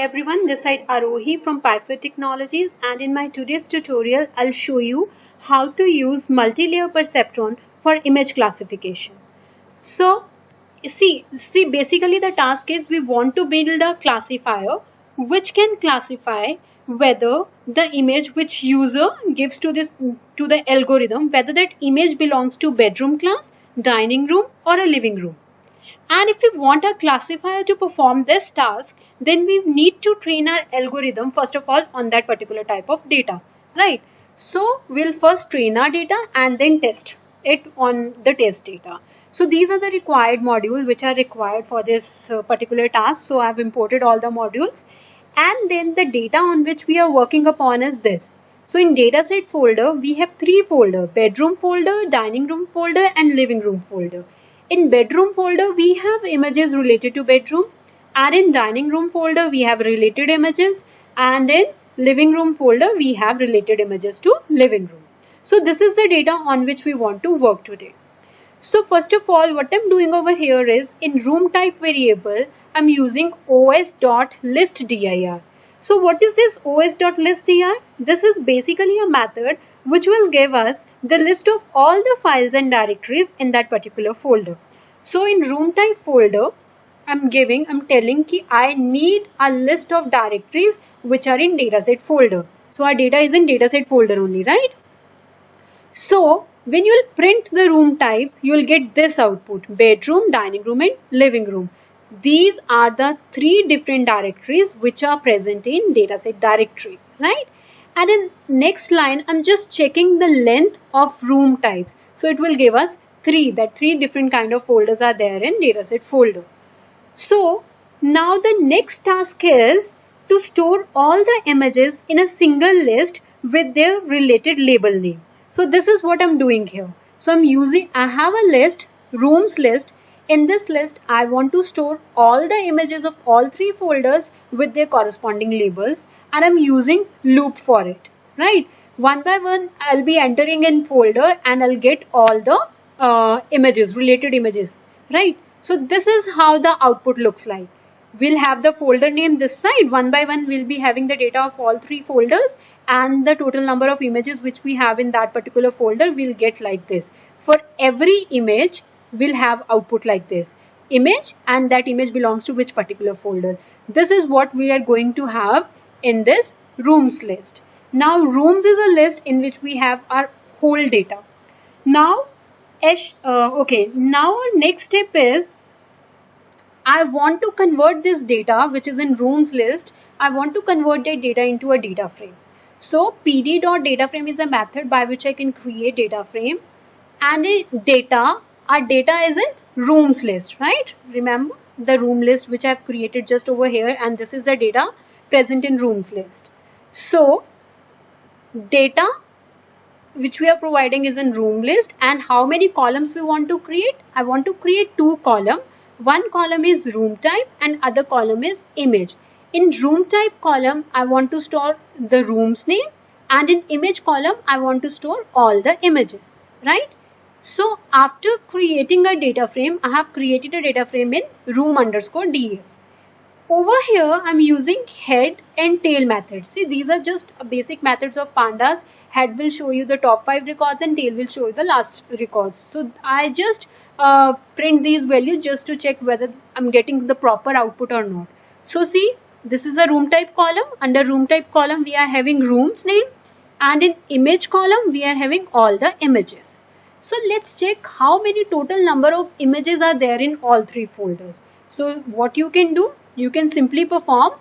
everyone, this side Arohi from Python Technologies, and in my today's tutorial I'll show you how to use multi-layer perceptron for image classification. So see basically the task is we want to build a classifier which can classify whether the image which user gives to the algorithm, whether that image belongs to bedroom class, dining room or a living room. And if we want our classifier to perform this task, then we need to train our algorithm first of all on that particular type of data, right? So we'll first train our data and then test it on the test data. So these are the required modules which are required for this particular task. So I've imported all the modules, and then the data on which we are working upon is this. So in dataset folder, we have three folders: bedroom folder, dining room folder and living room folder. In bedroom folder, we have images related to bedroom, and in dining room folder, we have related images, and in living room folder, we have related images to living room. So this is the data on which we want to work today. So first of all, what I'm doing over here is in room type variable, I'm using os.listdir. So what is this os.listdir? This is basically a method which will give us the list of all the files and directories in that particular folder. So in room type folder, I'm telling ki I need a list of directories which are in dataset folder. So our data is in dataset folder only, right? So when you will print the room types, you will get this output: bedroom, dining room and living room. These are the three different directories which are present in dataset directory, right? And in next line, I'm just checking the length of room types. So it will give us three different kind of folders are there in dataset folder. So now the next task is to store all the images in a single list with their related label name. So this is what I'm doing here. So I have a list, rooms list. In this list, I want to store all the images of all three folders with their corresponding labels, and I'm using loop for it, right? One by one, I'll be entering in folder and I'll get all the images, related images, right? So this is how the output looks like. We'll have the folder name this side. One by one, we'll be having the data of all three folders, and the total number of images which we have in that particular folder will get like this. For every image, we'll have output like this: image, and that image belongs to which particular folder. This is what we are going to have in this rooms list. Now rooms is a list in which we have our whole data. Now now our next step is I want to convert this data which is in rooms list. I want to convert that data into a data frame. So pd.dataframe is a method by which I can create data frame, and our data is in rooms list, right? Remember the room list which I have created just over here, and this is the data present in rooms list. So data which we are providing is in room list, and how many columns we want to create? I want to create two columns. One column is room type and other column is image. In room type column, I want to store the room's name, and in image column, I want to store all the images, right? So after creating a data frame, I have created a data frame in room_df. Over here, I'm using head and tail methods. See, these are just basic methods of pandas. Head will show you the top 5 records and tail will show you the last records. So I just print these values just to check whether I'm getting the proper output or not. So see, this is the room type column. Under room type column, we are having room's name, and in image column, we are having all the images. So let's check how many total number of images are there in all three folders. So what you can do, you can simply perform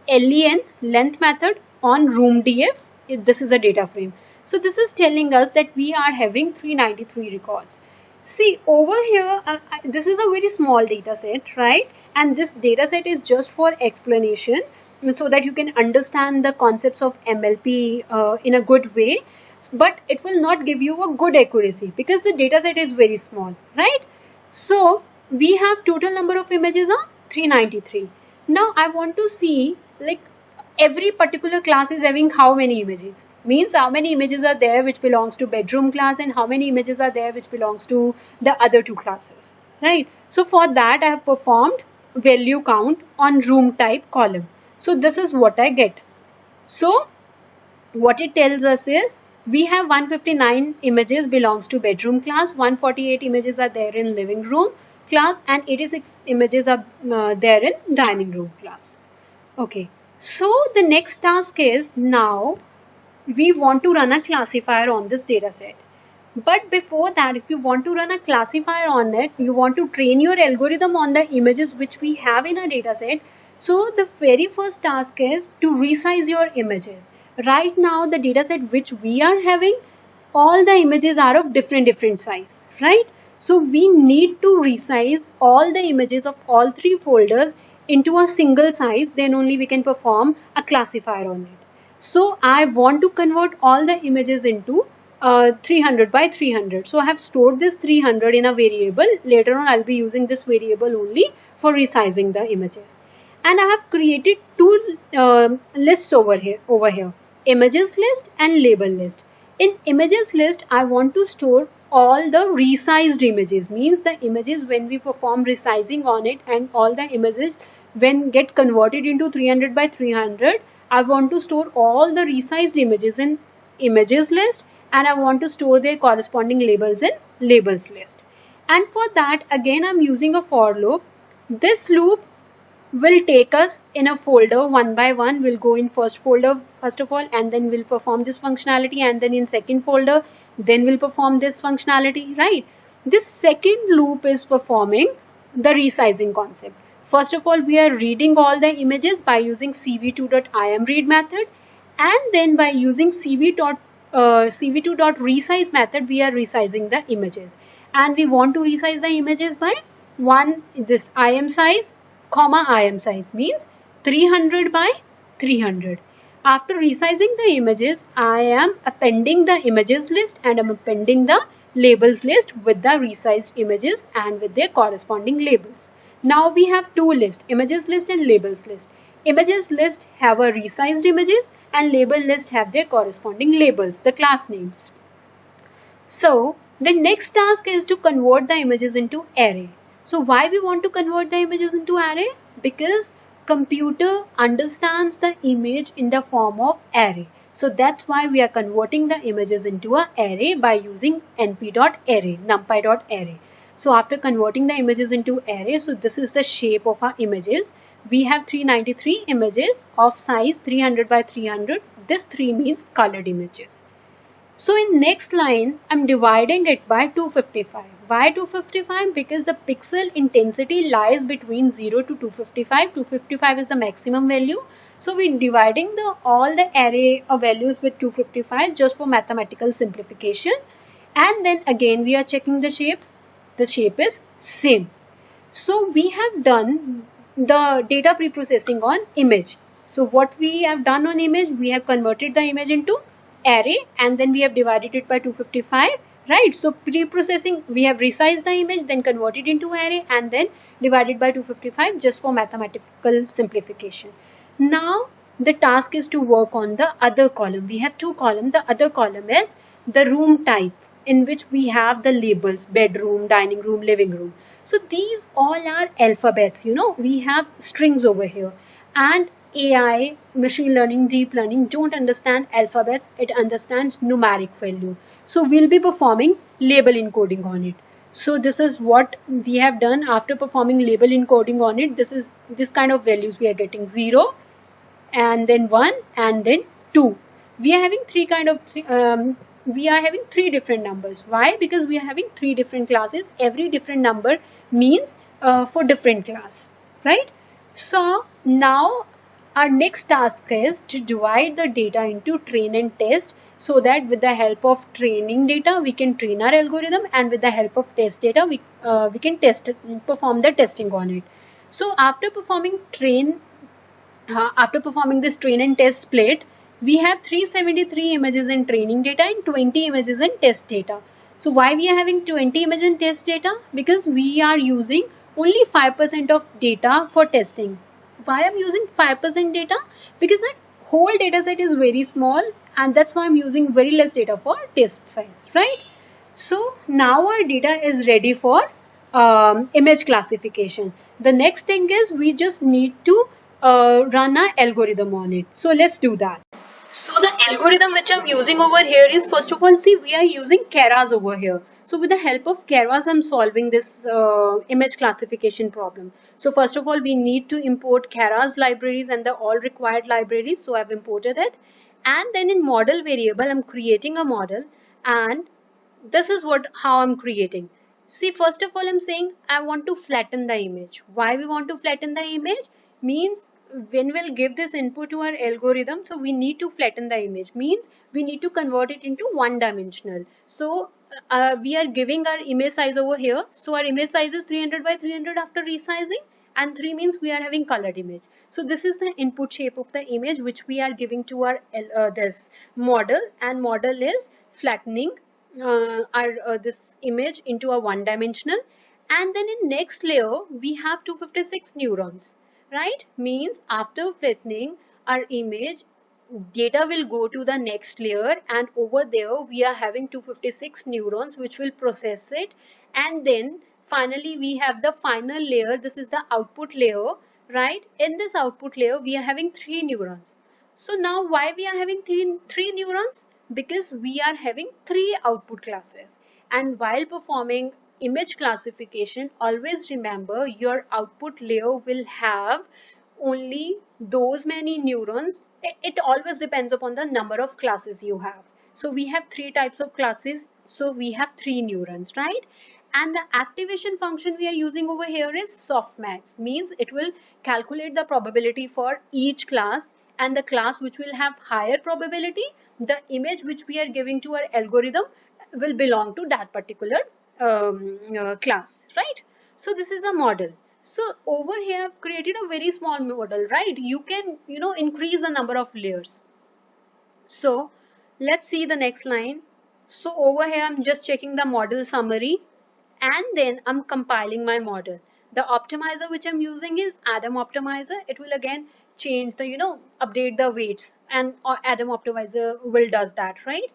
len length method on room_df. This is a data frame. So this is telling us that we are having 393 records. See over here, this is a very small data set, right? And this data set is just for explanation so that you can understand the concepts of MLP in a good way. But it will not give you a good accuracy because the data set is very small, right? So we have total number of images are 393. Now I want to see like every particular class is having how many images. Means how many images are there which belongs to bedroom class and how many images are there which belongs to the other two classes, right? So for that I have performed value count on room type column. So this is what I get. So what it tells us is we have 159 images belongs to bedroom class, 148 images are there in living room class, and 86 images are there in dining room class. Okay, so the next task is now we want to run a classifier on this data set. But before that, if you want to run a classifier on it, you want to train your algorithm on the images which we have in our data set. So the very first task is to resize your images. Right now, the data set which we are having, all the images are of different size, right? So we need to resize all the images of all three folders into a single size, then only we can perform a classifier on it. So I want to convert all the images into 300 by 300. So I have stored this 300 in a variable. Later on, I'll be using this variable only for resizing the images. And I have created two lists over here, images list and label list. In images list, I want to store all the resized images, means the images when we perform resizing on it, and all the images when get converted into 300 by 300, I want to store all the resized images in images list, and I want to store their corresponding labels in labels list. And for that, again, I'm using a for loop. This loop will take us in a folder one by one. We'll go in first folder first of all, and then we'll perform this functionality, and then in second folder, then we'll perform this functionality, right? This second loop is performing the resizing concept. First of all, we are reading all the images by using cv2.imread method, and then by using cv2.resize method, we are resizing the images, and we want to resize the images by this im size comma im size, means 300 by 300. After resizing the images, I am appending the images list and I'm appending the labels list with the resized images and with their corresponding labels. Now we have two lists, images list and labels list. Images list have a resized images and label list have their corresponding labels, the class names. So the next task is to convert the images into array. So why we want to convert the images into array? Because computer understands the image in the form of array. So that's why we are converting the images into an array by using np.array, numpy.array. So after converting the images into array, so this is the shape of our images. We have 393 images of size 300 by 300. This 3 means colored images. So in next line, I'm dividing it by 255. Why 255? Because the pixel intensity lies between 0 to 255. 255 is the maximum value. So we're dividing all the array of values with 255 just for mathematical simplification. And then again we are checking the shapes. The shape is same. So we have done the data preprocessing on image. So what we have done on image, we have converted the image into array and then we have divided it by 255, right? So pre-processing, we have resized the image, then converted into array and then divided by 255 just for mathematical simplification. Now the task is to work on the other column. We have two columns. The other column is the room type, in which we have the labels, bedroom, dining room, living room. So these all are alphabets, we have strings over here, and AI, machine learning, deep learning don't understand alphabets, it understands numeric value. So we'll be performing label encoding on it. So this is what we have done after performing label encoding on it. This kind of values we are getting 0 and then 1 and then 2. We are having three different numbers. Why? Because we are having three different classes. Every different number means for different class, right? So now our next task is to divide the data into train and test, so that with the help of training data we can train our algorithm, and with the help of test data we can perform the testing on it. So after performing this train and test split, we have 373 images in training data and 20 images in test data. So why we are having 20 images in test data? Because we are using only 5% of data for testing. Why I'm using 5% data? Because that whole data set is very small, and that's why I'm using very less data for test size, right? So now our data is ready for image classification. The next thing is we just need to run a algorithm on it. So let's do that. So the algorithm which I'm using over here is, first of all, see, we are using Keras over here. So with the help of Keras, I'm solving this image classification problem. So first of all, we need to import Keras libraries and the all required libraries. So I've imported it. And then in model variable, I'm creating a model, and this is what how I'm creating. See, first of all, I'm saying I want to flatten the image. Why we want to flatten the image? Means when we'll give this input to our algorithm, so we need to flatten the image. Means we need to convert it into one dimensional. So we are giving our image size over here. So our image size is 300 by 300 after resizing, and 3 means we are having colored image. So this is the input shape of the image which we are giving to our this model, and model is flattening our this image into a one dimensional. And then in next layer we have 256 neurons, right? Means after flattening our image, data will go to the next layer, and over there we are having 256 neurons which will process it. And then finally we have the final layer, this is the output layer, right? In this output layer we are having 3 neurons. So now why we are having three neurons? Because we are having 3 output classes. And while performing image classification, always remember your output layer will have only those many neurons. It always depends upon the number of classes you have. So we have 3 types of classes. So we have 3 neurons, right? And the activation function we are using over here is softmax. Means it will calculate the probability for each class, and the class which will have higher probability, the image which we are giving to our algorithm will belong to that particular class, right? So this is a model. So over here I've created a very small model, right? You can, increase the number of layers. So let's see the next line. So over here I'm just checking the model summary, and then I'm compiling my model. The optimizer which I'm using is Adam optimizer. It will again change the, update the weights, and Adam optimizer will does that, right?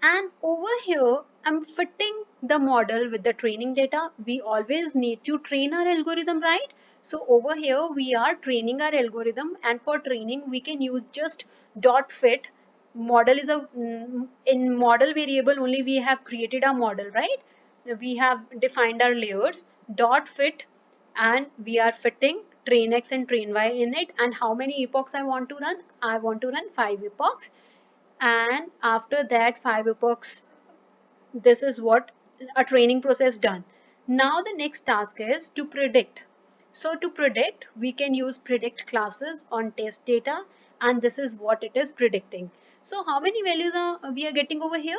And over here I'm fitting the model with the training data. We always need to train our algorithm, right? So over here we are training our algorithm, and for training we can use just dot fit. Model is in model variable only we have created a model, right? We have defined our layers, dot fit, and we are fitting train x and train y in it. And how many epochs I want to run? I want to run 5 epochs. And after that 5 epochs, this is what a training process done. Now the next task is to predict. So to predict, we can use predict classes on test data, and this is what it is predicting. So how many values are we are getting over here?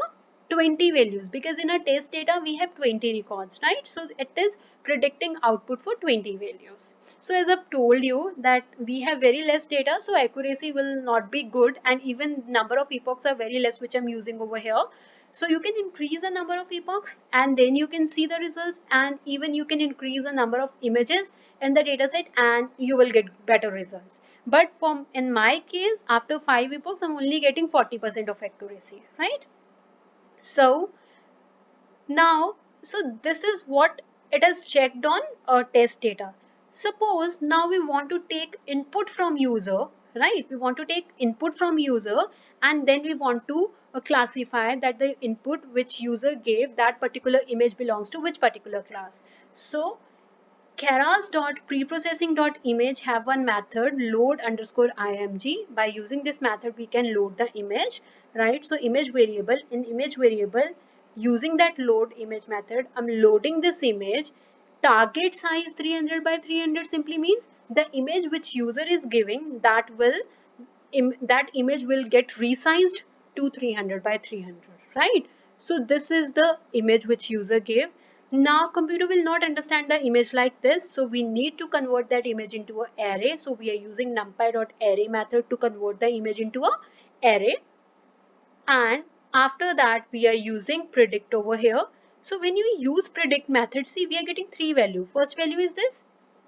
20 values, because in our test data we have 20 records, right? So it is predicting output for 20 values. So as I've told you that we have very less data, so accuracy will not be good, and even number of epochs are very less, which I'm using over here. So you can increase the number of epochs, and then you can see the results, and even you can increase the number of images in the dataset, and you will get better results. But from in my case, after 5 epochs, I'm only getting 40% of accuracy, right? So now, so this is what it has checked on test data. Suppose now we want to take input from user, right? We want to take input from user, and then we want to classify that the input which user gave, that particular image belongs to which particular class. So Keras.preprocessing.image have one method, load underscore img. By using this method we can load the image, right? So image variable, in image variable, using that load image method, I'm loading this image. Target size 300 by 300 simply means the image which user is giving, that image will get resized to 300 by 300, right? So this is the image which user gave. Now computer will not understand the image like this, so we need to convert that image into an array. So we are using numpy.array method to convert the image into an array. And after that we are using predict over here. So when you use predict method, see, we are getting 3 values. First value is this,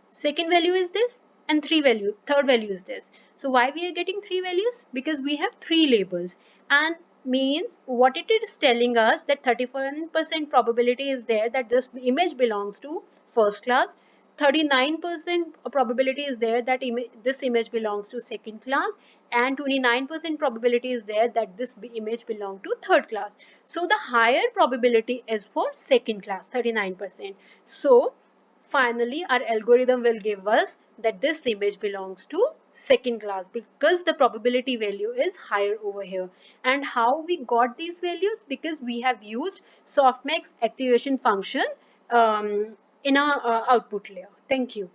second value is this, and third value is this. So why we are getting 3 values? Because we have 3 labels, and means what it is telling us that 31% probability is there that this image belongs to first class, 39% probability is there that this image belongs to second class, and 29% probability is there that this image belongs to third class. So the higher probability is for second class, 39%. So finally our algorithm will give us that this image belongs to second class because the probability value is higher over here. And how we got these values? Because we have used softmax activation function in our output layer. Thank you.